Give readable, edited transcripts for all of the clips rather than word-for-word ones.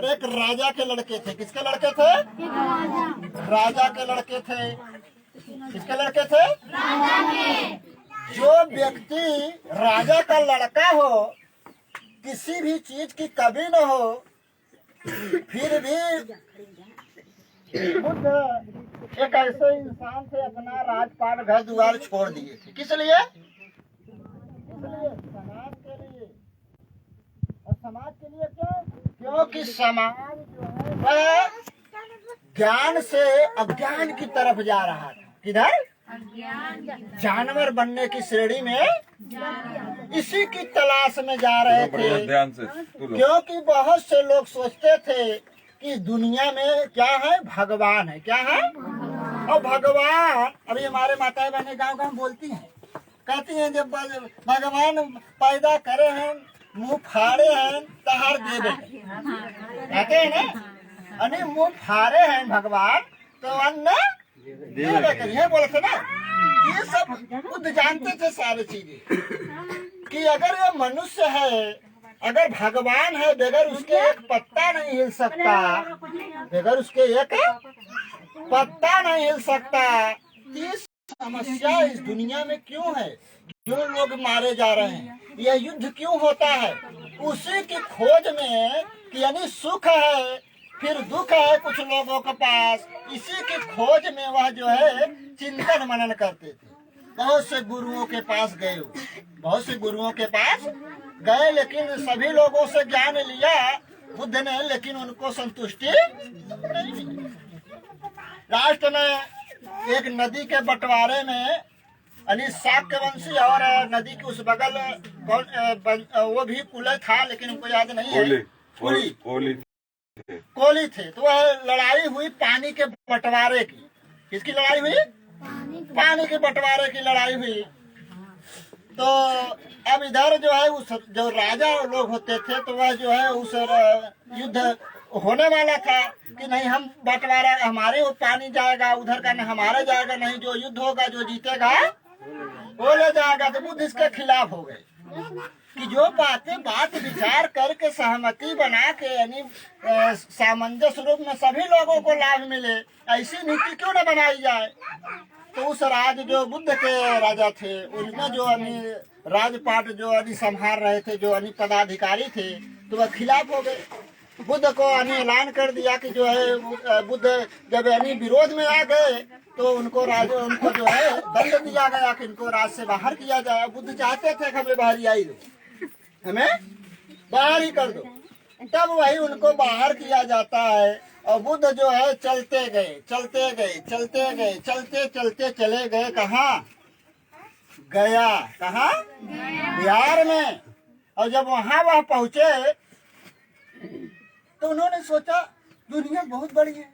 अरे एक राजा के लड़के थे। किसके लड़के थे? राजा के लड़के थे। किसके लड़के थे? जो व्यक्ति राजा का लड़का हो, किसी भी चीज की कमी न हो, फिर भी बुद्ध एक ऐसे इंसान से अपना राजपाट घर द्वार छोड़ दिए थे। किस लिए? समाज के लिए। और समाज के लिए क्यों? क्योंकि समाज जो है वह ज्ञान से अज्ञान की तरफ जा रहा था। किधर? जानवर बनने की श्रेणी में इसी की तलाश में जा रहे थे। ध्यान से क्योंकि बहुत से लोग सोचते थे कि दुनिया में क्या है? भगवान है। क्या है? और भगवान, अभी हमारे माताएं बहनें गांव गांव बोलती हैं, कहती हैं जब भगवान पैदा करे हैं, मुंह फाड़े हैं तहार देवे, कहते हैं ना, अरे मुंह फाड़े हैं भगवान तो अन्न देवे करिए, बोले थे ना। ये सब बुद्ध जानते थे सारी चीजें, कि अगर ये मनुष्य है, अगर भगवान है, बगैर उसके एक पत्ता नहीं हिल सकता, बगैर उसके एक पत्ता नहीं हिल सकता। इस समस्या इस दुनिया में क्यों है? जो लोग मारे जा रहे हैं, यह युद्ध क्यों होता है? उसी की खोज में कि यानी सुख है फिर दुख है कुछ लोगों के पास, इसी की खोज में वह जो है चिंतन मनन करते थे। बहुत से गुरुओं के पास गए, बहुत से गुरुओं के पास गए, लेकिन सभी लोगों से ज्ञान लिया बुद्ध ने, लेकिन उनको संतुष्टि नहीं मिली। लास्ट में एक नदी के बंटवारे में शाक्यवंशी और नदी के उस बगल वो भी कुले था, लेकिन उनको याद नहीं है, कोली थे। तो वह लड़ाई हुई पानी के बंटवारे की। किसकी लड़ाई हुई? पानी के बंटवारे की लड़ाई हुई। तो अब इधर जो है उस जो राजा लोग होते थे, तो वह जो है उस युद्ध होने वाला था कि नहीं हम बंटवारा, हमारे वो पानी जाएगा, उधर का हमारा जाएगा, नहीं जो युद्ध होगा जो जीतेगा वो ले जाएगा। तो बुद्ध इसके खिलाफ हो गए कि जो बात विचार करके सहमति बना के यानी सामंजस्य रूप में सभी लोगों को लाभ मिले, ऐसी नीति क्यों न बनाई जाए। तो उस राज जो बुद्ध के राजा थे, उनमें जो राजपाट जो संभाल रहे थे, जो पदाधिकारी थे, तो वह खिलाफ हो गए। बुद्ध को ऐलान कर दिया कि जो है बुद्ध जब विरोध में आ गए तो उनको जो है दंड दिया गया कि इनको राज से बाहर किया जाए। बुद्ध चाहते थे कि हमें बाहर ही दो, हमें बाहर ही कर दो, तब वही उनको बाहर किया जाता है। और बुद्ध जो है चलते गए चलते गए चलते गए चलते चलते चले गए कहाँ? गया। कहाँ? बिहार में। और जब वहाँ वह पहुँचे तो उन्होंने सोचा दुनिया बहुत बड़ी है,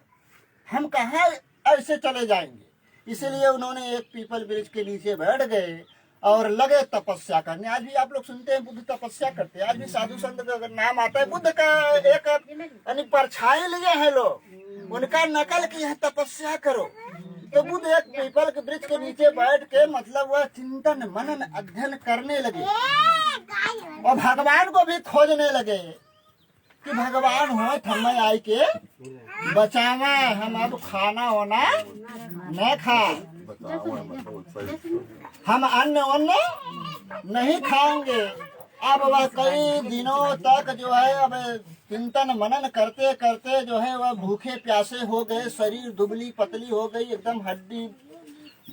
हम कहाँ ऐसे चले जाएंगे। इसलिए उन्होंने एक पीपल वृक्ष के नीचे बैठ गए और लगे तपस्या करने। आज भी आप लोग सुनते हैं बुद्ध तपस्या करते हैं, आज भी साधु संत का अगर नाम आता है, बुद्ध का एक परछाई लिए हैं लोग, उनका नकल की है तपस्या करो। तो बुद्ध एक पीपल के वृक्ष के नीचे बैठ के मतलब वह चिंतन मनन अध्ययन करने लगे और भगवान को भी खोजने लगे कि भगवान हो हमें आई के बचावा, हम अब खाना होना न खा, हम अन्न नहीं खाएंगे। अब वह कई दिनों तक जो है अब चिंतन मनन करते करते जो है वह भूखे प्यासे हो गए, शरीर दुबली पतली हो गई, एकदम हड्डी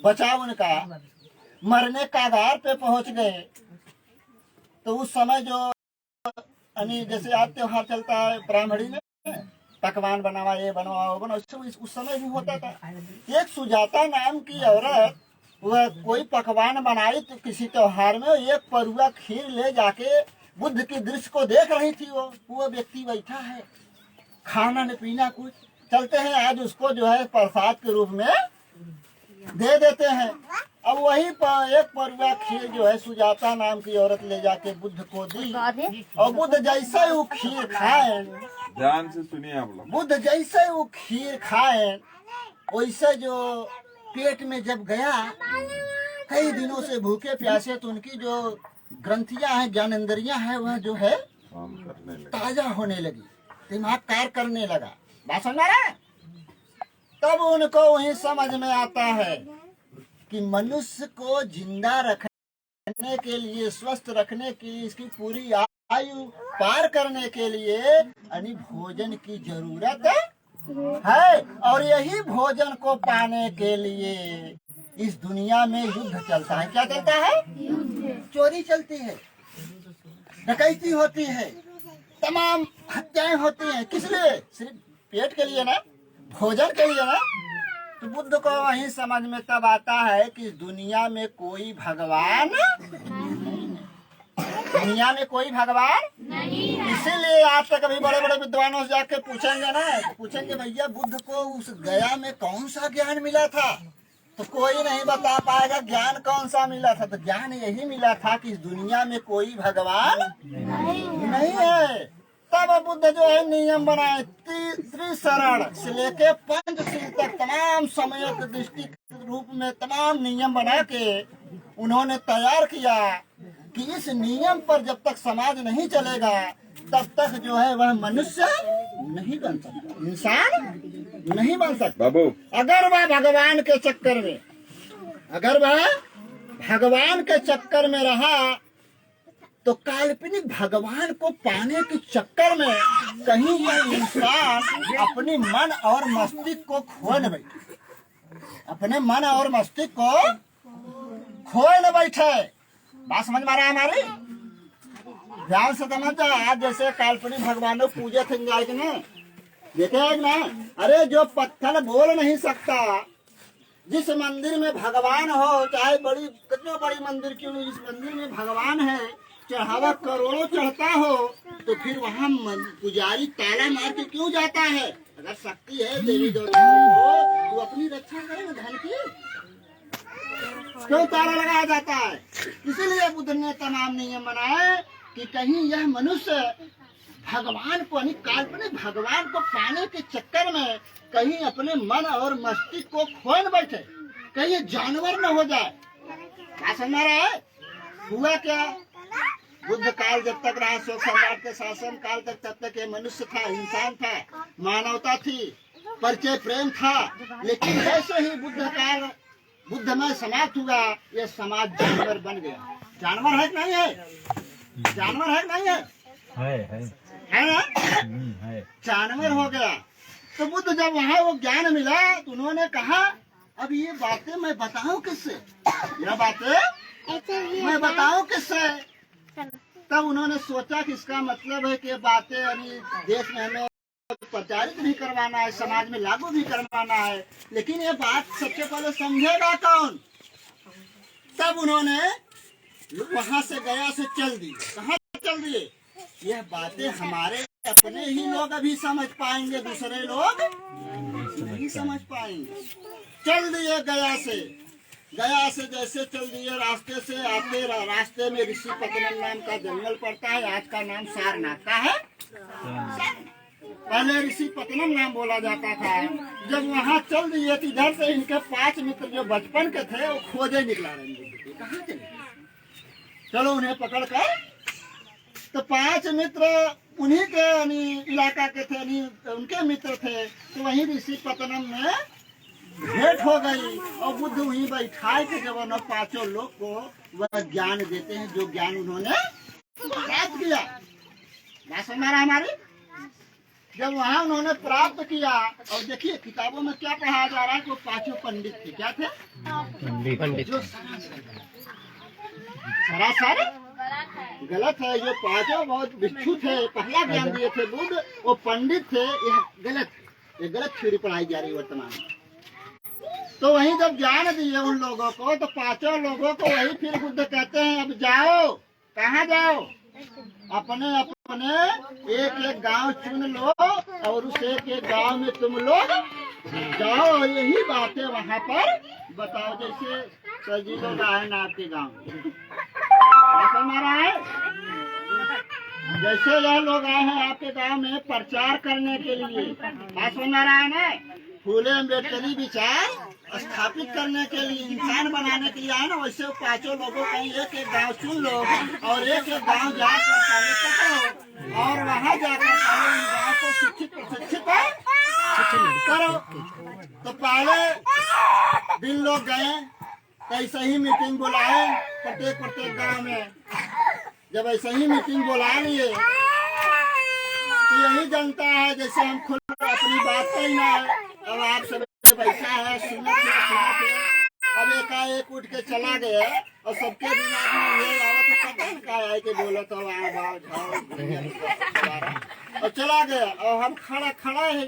बचा उनका, मरने कागार पे पहुंच गए। तो उस समय जो जैसे आज त्योहार चलता है ब्राह्मणी में पकवान बनावा, ये बनवा वो बना, उस समय भी होता था। एक सुजाता नाम की औरत वह कोई पकवान बनाई तो किसी त्योहार में, एक परुआ खीर ले जाके बुद्ध की दृश्य को देख रही थी। वो व्यक्ति बैठा है, खाना न पीना कुछ, चलते हैं आज उसको जो है प्रसाद के रूप में दे देते हैं। अब वही एक परुआ खीर जो है सुजाता नाम की औरत ले जाके बुद्ध को दी, और बुद्ध जैसे वो खीर खाए, ध्यान से सुनिए आप लोग, बुद्ध जैसे वो खीर खाए वैसे जो पेट में जब गया, कई दिनों से भूखे प्यासे, तो उनकी जो ग्रंथियां हैं, ज्ञानेंद्रियां हैं, वह जो है ताजा होने लगी। दिमाग कार्य करने लगा। बात समझ रहा है? तब उनको वही समझ में आता है कि मनुष्य को जिंदा रखने के लिए, स्वस्थ रखने की, इसकी पूरी आयु पार करने के लिए यानी भोजन की जरूरत है। और यही भोजन को पाने के लिए इस दुनिया में युद्ध चलता है। क्या चलता है? चोरी चलती है, डकैती होती है, तमाम हत्याएं होती हैं। किस लिए? सिर्फ पेट के लिए ना, भोजन के लिए ना। तो बुद्ध को वही समझ में तब आता है कि दुनिया में कोई भगवान दुनिया में कोई भगवान नहीं है। इसीलिए आज तक अभी बड़े बड़े विद्वानों से जाके पूछेंगे ना, पूछेंगे भैया बुद्ध को उस गया में कौन सा ज्ञान मिला था, तो कोई नहीं बता पाएगा ज्ञान कौन सा मिला था। तो ज्ञान यही मिला था कि इस दुनिया में कोई भगवान नहीं है। तब बुद्ध जो है नियम बनाए, त्रिशरण से लेके पंचशील तक तमाम समय दृष्टि रूप में तमाम नियम बना के उन्होंने तैयार किया कि इस नियम पर जब तक समाज नहीं चलेगा तब तक जो है वह मनुष्य नहीं बन सकता, इंसान नहीं बन सकता। बाबू अगर वह भगवान के चक्कर में, अगर वह भगवान के चक्कर में रहा तो काल्पनिक भगवान को पाने के चक्कर में कहीं यह इंसान अपने मन और मस्तिष्क को खोए न बैठे, अपने मन और मस्तिष्क को खोए न बैठे। बात समझ में आ रहा है हमारी? ध्यान से समझ जाओ। आज जैसे काल्पनिक भगवानों पूजे थे ना, देखे ना, अरे जो पत्थर बोल नहीं सकता, जिस मंदिर में भगवान हो, चाहे बड़ी कितनी बड़ी मंदिर क्यों नहीं, जिस मंदिर में भगवान है, चढ़ावा करोड़ों चढ़ता हो, तो फिर वहाँ पुजारी ताला मार के क्यों जाता है? अगर शक्ति है देवी देवताओं को तो अपनी रक्षा करे ना धन की, क्यों ताला लगाया जाता है? इसीलिए बुद्ध ने तमाम नियम बनाए कि कहीं यह मनुष्य भगवान को, काल्पनिक भगवान को पाने के चक्कर में कहीं अपने मन और मस्तिष्क को खोए न बैठे, कहीं ये जानवर न हो जाए। क्या समझ रहा है? हुआ क्या? बुद्ध काल जब तक रहा, अशोक सम्राट के शासन काल तक, तब तक ये मनुष्य था, इंसान था, मानवता थी, परिचय प्रेम था। लेकिन जैसे ही बुद्धमय समाप्त हुआ, ये समाज जानवर बन गया। जानवर है कि नहीं है? जानवर है कि नहीं है? है ना? जानवर हो गया। तो बुद्ध जब वहाँ वो ज्ञान मिला तो उन्होंने कहा अब ये बातें मैं बताऊं किससे, यह बातें मैं बताऊं किससे? तब उन्होंने सोचा कि इसका मतलब है कि ये बातें यानी देश में हमें प्रचारित भी करवाना है, समाज में लागू भी करवाना है, लेकिन ये बात सबसे पहले समझेगा कौन? तब उन्होंने वहां से गया से चल दिए। कहाँ चल दिए? यह बातें हमारे अपने ही लोग अभी समझ पाएंगे, दूसरे लोग नहीं समझ पाएंगे। चल दिए गया से जैसे चल दिए, रास्ते से आते रास्ते में ऋषि पतनम नाम का जंगल पड़ता है, आज का नाम सारनाथ का है। पहले ऋषि पतनम नाम बोला जाता था। जब वहाँ चल दिए तो इधर से इनके 5 मित्र जो बचपन के थे वो खोजे निकला रहे, कहाँ चले? चलो उन्हें पकड़ कर, तो 5 मित्र उन्हीं के इलाका के थे, उनके मित्र थे। तो वहीं ऋषि पतनम में भेंट हो गई और बुद्ध वहीं बैठाए के जब उन 5 लोग को वह ज्ञान देते हैं जो ज्ञान उन्होंने प्राप्त किया। बात समझ रहा है हमारी? जब वहाँ उन्होंने प्राप्त किया, और देखिए किताबों में क्या पढ़ाया जा रहा है, वो 5 पंडित थे। क्या थे? पंडित। जो सरासर गलत है। जो 5 बहुत भिक्षु थे, पहला ज्ञान दिए थे बुद्ध, वो पंडित थे। ये गलत थ्योरी पढ़ाई जा रही है वर्तमान में। तो वहीं जब ज्ञान दिए उन लोगों को, तो 5 लोगों को वही फिर बुद्ध कहते हैं अब जाओ। कहाँ जाओ? अपने एक गांव चुन लो और उस एक गांव में तुम लोग जाओ और यही बातें वहाँ पर बताओ। जैसे सर जी लोग आए ना आपके गाँव, है? जैसे यह लोग आए हैं आपके गांव में प्रचार करने के लिए, बात सुन रहा है ना, फूले अम्बेडकरी विचार स्थापित करने के लिए, इंसान बनाने के लिए आए ना, वैसे 5 लोगों का एक गांव चुन लो और एक गांव जाकर और वहाँ जाकर पहले इन गाँव को शिक्षित प्रशिक्षित करो। तो पहले दिन लोग गए, तो ऐसे ही मीटिंग बुलाए प्रत्येक गांव में। जब ऐसे ही मीटिंग बुला लिए तो यही जनता है जैसे हम खुद अपनी बात कहना है। अब आप सब बैठा है सुनत है, अब एकाएक उठ के चला गया और सबके दिमाग में ये आवत है का आए के बोला तो और चला गया। और हम खड़ा है,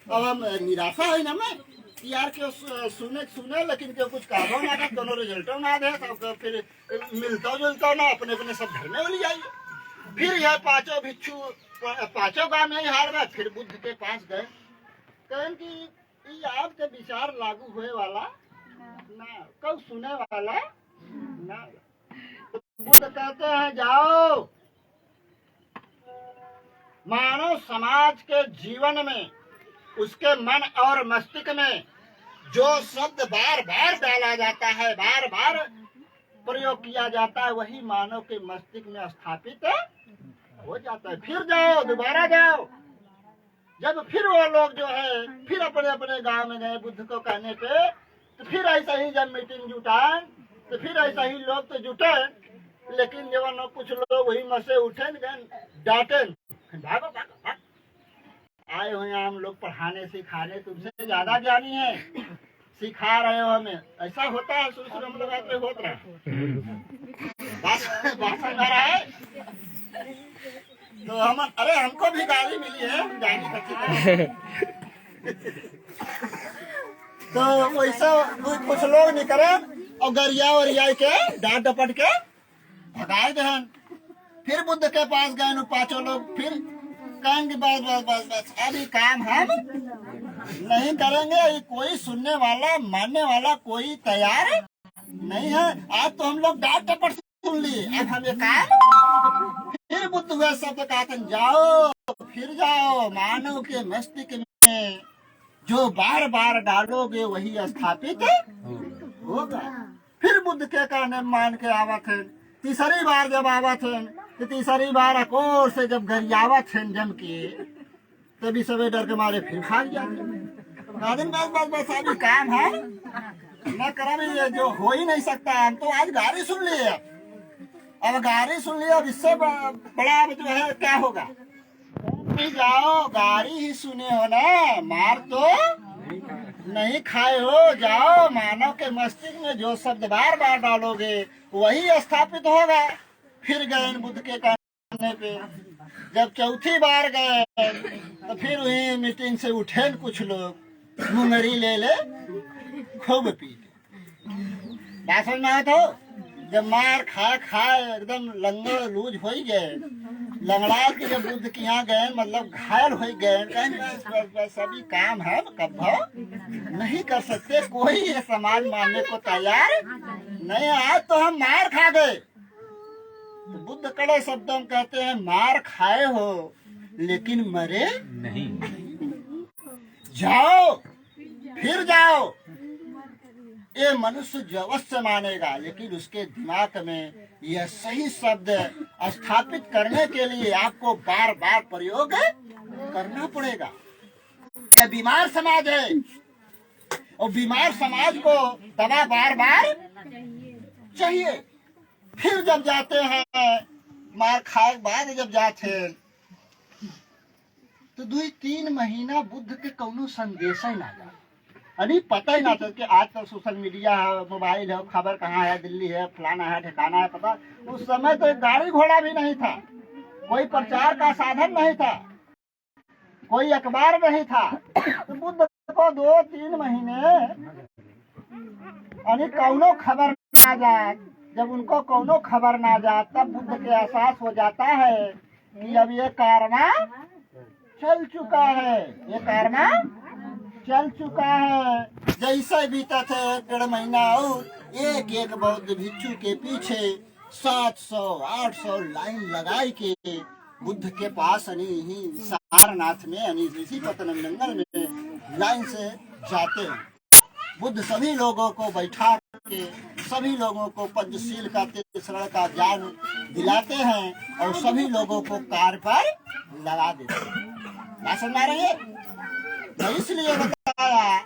अब हम निराशा है ना मैं कि यार क्यों सुने लेकिन क्यों कुछ कागो ना कर, दोनों रिजल्टों ना दे, तो फिर मिलता जुलता ना अपने अपने सब घर में उल जाइए। फिर यह पांचों भिक्षु पांचों गांव में हार गए। फिर बुद्ध के पास गए, कहें कि ये आपके विचार लागू हुए वाला ना, कब सुने वाला ना। तो बुद्ध कहते हैं जाओ, मानव समाज के जीवन में उसके मन और मस्तिष्क में जो शब्द बार बार डाला जाता है, बार बार प्रयोग किया जाता है, वही मानव के मस्तिष्क में स्थापित हो जाता है। फिर जाओ, दोबारा जाओ। जब फिर वो लोग जो है फिर अपने अपने गांव में गए बुद्ध को कहने पे, तो फिर ऐसा ही जब मीटिंग जुटाए तो फिर ऐसा ही लोग तो जुटे, लेकिन जब कुछ लोग वही में से उठे डांटे, भागो भागो भागो, आए हुए हम लोग पढ़ाने सिखाने, तुमसे ज्यादा ज्ञानी है, सिखा रहे हो हमें। ऐसा होता है, शुरू हम लोग आते होता है तो हम अरे हमको भी गाली मिली है, हम जाएंगे तो वैसा कुछ लोग निकले और गरिया वरिया के डांट डपट के भगाए गए। फिर बुद्ध के पास गए पांचों लोग, फिर कहेंगे बस बस बस बस अभी काम हम नहीं करेंगे, कोई सुनने वाला मानने वाला कोई तैयार नहीं है। आज तो हम लोग डांट डपट सुन लिए, अब हम ये काम। फिर बुद्ध हुए शब्द कहते जाओ, फिर जाओ, मानव के मस्तिष्क में जो बार बार डालोगे वही स्थापित होगा। फिर बुद्ध के कहने मान के आवत है, तीसरी बार जब आवत है तो तीसरी बार अकोर से जब गरियावत है जम के, तभी सभी डर के मारे फिर भाग जाते। बस बस बस अभी काम है न करा, जो हो ही नहीं सकता। हम तो आज गाड़ी सुन लिए, अब गाड़ी सुन लिया, अब इससे बड़ा जो है क्या होगा। जाओ, गाड़ी ही सुने हो ना, मार तो नहीं खाए हो। जाओ, मानव के मस्तिष्क में जो शब्द बार बार डालोगे वही स्थापित होगा। फिर गए बुद्ध के कहने पे, जब चौथी बार गए तो फिर वही मीटिंग से उठे कुछ लोग, मुंगरी ले खूब पीटे। भाषण में तो जब मार खाए एकदम लंगड़ लूज हो गए, लंगड़ा के जब बुद्ध के यहाँ गए, मतलब घायल हो गए, बस अभी काम है, कब नहीं कर सकते, कोई ये समाज मानने को तैयार नहीं। आज तो हम मार खा गए। तो बुद्ध कड़े शब्दों में कहते हैं, मार खाए हो लेकिन मरे नहीं। जाओ, फिर जाओ। ये मनुष्य जो अवश्य मानेगा, लेकिन उसके दिमाग में यह सही शब्द स्थापित करने के लिए आपको बार बार प्रयोग करना पड़ेगा। यह बीमार समाज है और बीमार समाज को दवा बार बार चाहिए। फिर जब जाते हैं, मार खाए बाद जब जाते हैं, तो 2-3 महीना बुद्ध के कौनो संदेश ही ना जाए, अरे पता ही ना था कि आज तक सोशल मीडिया है, मोबाइल है, खबर कहाँ है, दिल्ली है, फलाना है, ठिकाना है, पता। उस समय तो गाड़ी घोड़ा भी नहीं था, कोई प्रचार का साधन नहीं था, कोई अखबार नहीं था। तो बुद्ध को 2-3 महीने अरे कौनो खबर ना जाए। जब उनको कौनो खबर ना जाए, तब बुद्ध के एहसास हो जाता है कि अब ये कारवा चल चुका है, ये कारवा चल चुका है। जैसे बीता थे 1.5 महीना और एक एक बौद्ध भिक्षु के पीछे 700-800 लाइन लगाई के बुद्ध के पास ही सारनाथ में ऋषिपत्तनम जंगल में लाइन से जाते हैं। बुद्ध सभी लोगों को बैठा के सभी लोगों को पंचशील का तीसरा का ज्ञान दिलाते हैं और सभी लोगों को कार्य पर लगा देते हैं। क्या समझ रही है? तो इसलिए बताया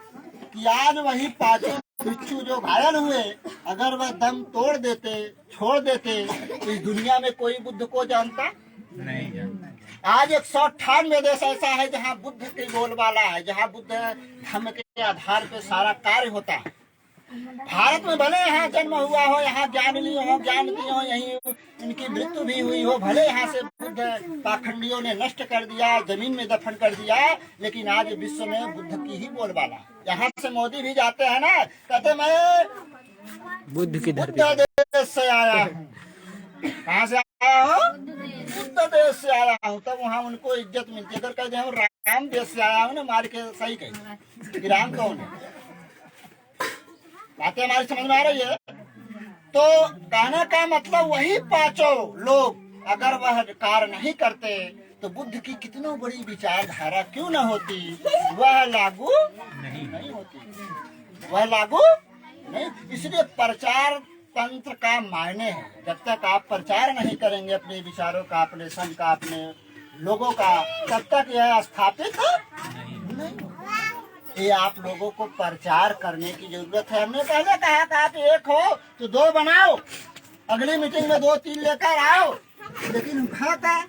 कि आज वही पांचों भिक्षु जो घायल हुए, अगर वह दम तोड़ देते, छोड़ देते, इस दुनिया में कोई बुद्ध को जानता नहीं जानता। आज 198 देश ऐसा है जहाँ बुद्ध की बोलबाला है, जहाँ बुद्ध धर्म के आधार पे सारा कार्य होता है। भारत में भले यहाँ जन्म हुआ हो, यहाँ ज्ञान ली हो, ज्ञान दी हो, यहीं इनकी मृत्यु भी हुई हो, भले यहाँ से बुद्ध पाखंडियों ने नष्ट कर दिया, जमीन में दफन कर दिया, लेकिन आज विश्व में बुद्ध की ही बोलबाला। यहाँ से मोदी भी जाते हैं ना, कहते मैं बुद्ध की धरती देश से आया हूँ। कहाँ से आया हूँ? बुद्ध देश से आया हूँ। तब वहाँ उनको इज्जत मिलती है। अगर कहते हैं राम देश से आया हूँ ना, मार के सही कही कि राम कौन है। बातें हमारी समझ में आ रही है? तो कहने का मतलब वही पांचों लोग अगर वह कार्य नहीं करते तो बुद्ध की कितनी बड़ी विचारधारा क्यों न होती, वह लागू नहीं होती, वह लागू नहीं। इसलिए प्रचार तंत्र का मायने है, जब तक आप प्रचार नहीं करेंगे अपने विचारों का, अपने संघ का, अपने लोगों का, तब तक यह स्थापित नहीं होगा। ये आप लोगों को प्रचार करने की जरूरत है। हमने पहले कहा था कि एक हो तो दो बनाओ, अगली मीटिंग में 2-3 लेकर आओ, लेकिन खाता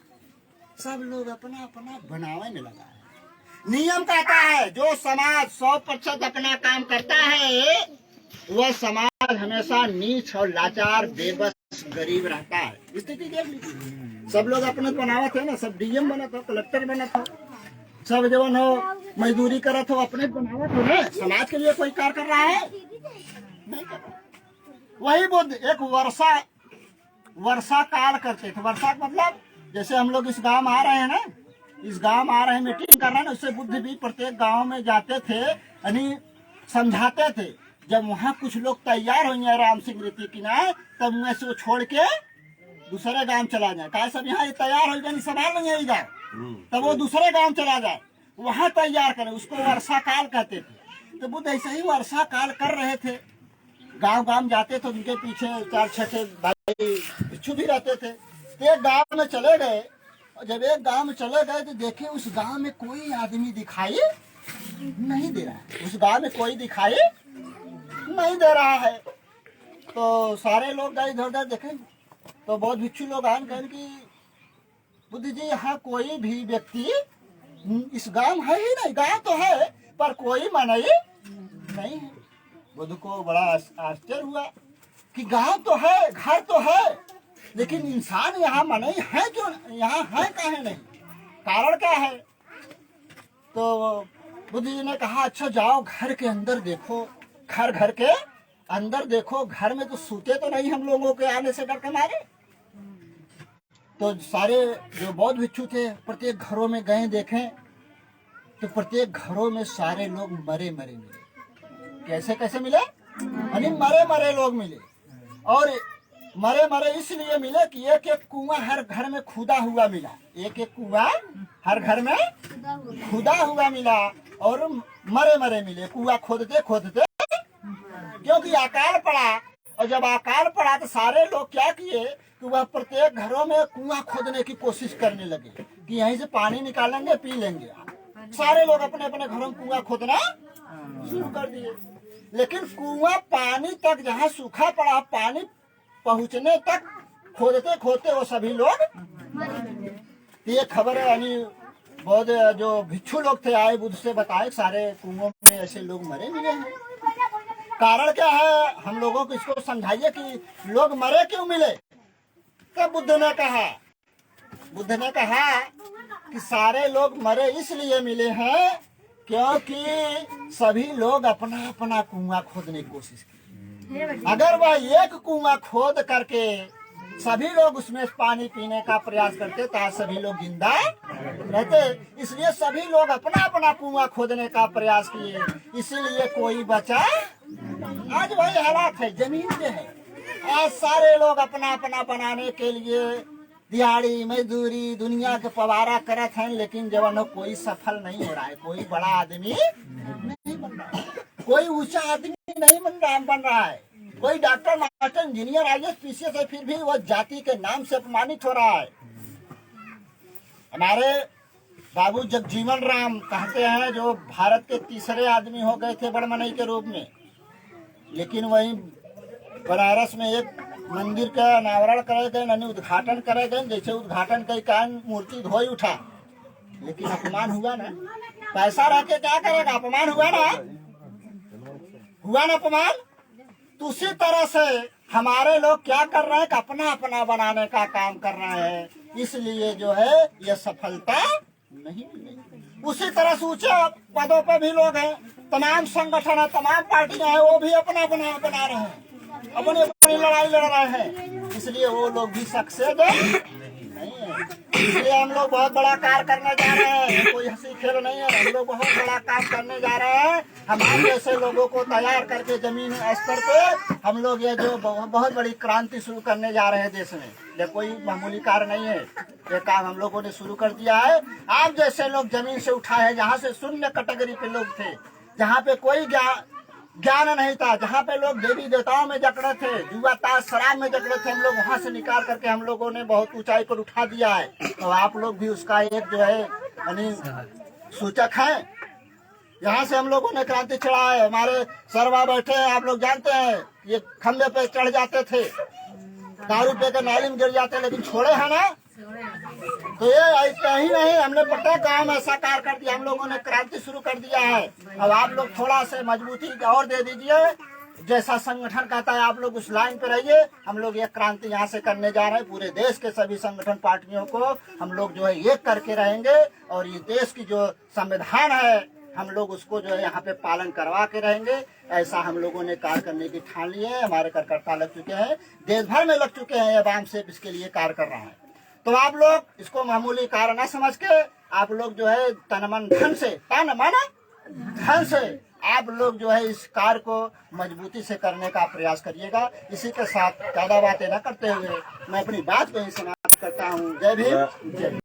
सब लोग अपना अपना बनावे में लगा है। नियम कहता है जो समाज 100% अपना काम करता है वह समाज हमेशा नीच और लाचार, बेबस, गरीब रहता है। स्थिति देख लीजिए, सब लोग अपने बनावत है ना, सब डीएम बनत हो, कलेक्टर बनत हो, सब जवन हो मजदूरी करत हो, अपने बनावत हो ना। समाज के लिए कोई कार्य कर रहा है? नहीं कर रहा। वही बुद्ध एक वर्षा काल करते थे। वर्षा का मतलब जैसे हम लोग इस गांव में आ रहे हैं ना, इस गांव में आ रहे हैं, मीटिंग कर रहे हैं ना, उससे बुद्ध भी प्रत्येक गांव में जाते थे, यानी समझाते थे। जब वहाँ कुछ लोग तैयार होंगे राम सिंह रीति की ना, तब वहाँ से वो छोड़ के दूसरे गांव चला जाए। कहा सब यहाँ तैयार हो जाए, संभाल नहीं है गाँव, तब वो दूसरे गांव चला जाए, वहाँ तैयार करे। उसको वर्षा काल कहते थे। तो बुद्ध ऐसे ही वर्षा काल कर रहे थे, गांव गांव जाते थे, उनके पीछे 4-6 भाई भिक्षु भी रहते थे। तो एक गांव में चले गए, और जब एक गांव में चले गए तो देखे उस गांव में कोई आदमी दिखाई नहीं दे रहा है, उस गांव में कोई दिखाई नहीं दे रहा है। तो सारे लोग गए इधर उधर देखे, तो बहुत भिक्षु लोग आए, कहें कि बुद्ध जी यहाँ कोई भी व्यक्ति इस गांव है ही नहीं, गांव तो है पर कोई मनई नहीं है। बुद्ध को बड़ा आश्चर्य हुआ कि गांव तो है, घर तो है, लेकिन इंसान यहाँ मनई है क्यों, यहाँ है काहे नहीं, कारण क्या है? तो बुद्ध जी ने कहा अच्छा जाओ घर के अंदर देखो, घर के अंदर देखो, घर में तो सूते तो नहीं हम लोगों के आने से डर के मारे। तो सारे जो बौद्ध भिक्षु थे प्रत्येक घरों में गए, देखें तो प्रत्येक घरों में सारे लोग मरे मरे मिले। कैसे कैसे मिले? यानी मरे मरे लोग मिले, और मरे मरे इसलिए मिले कि एक एक कुआं हर घर में खुदा हुआ मिला, एक एक कुआं हर घर में खुदा हुआ मिला, और मरे मरे मिले कुआं खोदते खोदते, क्योंकि अकाल पड़ा। और जब अकाल पड़ा तो सारे लोग क्या किए कि वह प्रत्येक घरों में कुआं खोदने की कोशिश करने लगे कि यहीं से पानी निकालेंगे, पी लेंगे। सारे लोग अपने अपने घरों में कुआं खोदना शुरू कर दिए, लेकिन कुआं पानी तक, जहाँ सूखा पड़ा पानी पहुँचने तक खोदते खोदते वो सभी लोग। ये खबर है, यानी बहुत जो भिक्षु लोग थे आए बुद्ध से बताए सारे कुओं में ऐसे लोग मरे मिले हैं। कारण क्या है? हम लोगों को इसको समझाइए कि लोग मरे क्यों मिले। तब बुद्ध ने कहा कि सारे लोग मरे इसलिए मिले हैं क्योंकि सभी लोग अपना अपना कुआं खोदने की कोशिश की। अगर वह एक कुआं खोद करके सभी लोग उसमें पानी पीने का प्रयास करते तो सभी लोग जिंदा रहते। इसलिए सभी लोग अपना अपना कुआं खोदने का प्रयास किए, इसीलिए कोई बचा। आज वही हालात है, जमीन पे है। आज सारे लोग अपना अपना बनाने के लिए दिहाड़ी मजदूरी दुनिया के पवारा करत हैं, लेकिन जवानों कोई सफल नहीं हो रहा है, कोई बड़ा आदमी नहीं बन रहा है, कोई ऊंचा आदमी नहीं बन रहा है। कोई doctor, master, engineer, IAS, PCS है, फिर भी वह जाति के नाम से अपमानित हो रहा है। हमारे बाबू जगजीवन राम कहते हैं जो भारत के तीसरे आदमी हो गए थे बड़मनई के रूप में, लेकिन वहीं बनारस में एक मंदिर का अनावरण करे गए, यानी उद्घाटन करे गए, जैसे उद्घाटन के कारण मूर्ति धोई उठा, लेकिन अपमान हुआ ना। पैसा रह के क्या करेगा, अपमान हुआ ना, हुआ ना अपमान। तो उसी तरह से हमारे लोग क्या कर रहे हैं कि अपना अपना बनाने का काम कर रहे हैं, इसलिए जो है ये सफलता नहीं मिलेगी। उसी तरह से ऊंचे पदों पर भी लोग हैं, तमाम संगठन है, तमाम पार्टियां हैं, वो भी अपना अपना बना रहे हैं, अपनी अपनी लड़ाई लड़ रहे हैं, इसलिए वो लोग भी सक्सेस नहीं है। इसलिए हम लोग बहुत बड़ा कार्य करने जा रहे हैं, कोई हंसी खेल नहीं है, हम लोग बहुत बड़ा काम करने जा रहे हैं। हमारे जैसे लोगों को तैयार करके जमीन स्तर पे हम लोग ये जो बहुत बड़ी क्रांति शुरू करने जा रहे हैं देश में, ये कोई मामूली कार्य नहीं है, ये काम हम लोगों ने शुरू कर दिया है। आप जैसे लोग जमीन से उठाए, जहाँ से शून्य कैटेगरी पे लोग थे, जहाँ पे कोई ज्ञान नहीं था, जहाँ पे लोग देवी देवताओं में जकड़े थे, जुआ ताश शराब में जकड़े थे, हम लोग वहाँ से निकाल करके हम लोगों ने बहुत ऊंचाई पर उठा दिया है। तो आप लोग भी उसका एक जो है यानी सूचक है। यहाँ से हम लोगों ने क्रांति चढ़ा है। हमारे सरवा बैठे हैं, आप लोग जानते हैं, ये खंबे पे चढ़ जाते थे, दारू पे के नाली में गिर जाते, लेकिन छोड़े हैं ना। तो ये ऐसा ही नहीं, हमने प्रत्येक गाँव में ऐसा कार्य कर दिया, हम लोगों ने क्रांति शुरू कर दिया है। अब आप लोग थोड़ा से मजबूती और दे दीजिए, जैसा संगठन कहता है आप लोग उस लाइन पे रहिए। हम लोग ये क्रांति यहाँ से करने जा रहे हैं, पूरे देश के सभी संगठन पार्टियों को हम लोग जो है एक करके रहेंगे, और ये देश की जो संविधान है हम लोग उसको जो है यहाँ पे पालन करवा के रहेंगे। ऐसा हम लोगों ने कार्य करने की ठान ली है, हमारे कार्यकर्ता लग चुके हैं, देश भर में लग चुके हैं, आवाम से इसके लिए कार्य कर रहे हैं। तो आप लोग इसको मामूली कार्य न समझ के आप लोग जो है तन मन धन से, तन मन धन से आप लोग जो है इस कार्य को मजबूती से करने का प्रयास करिएगा। इसी के साथ ज्यादा बातें न करते हुए मैं अपनी बात को ही समाप्त करता हूँ। जय भीम, जय।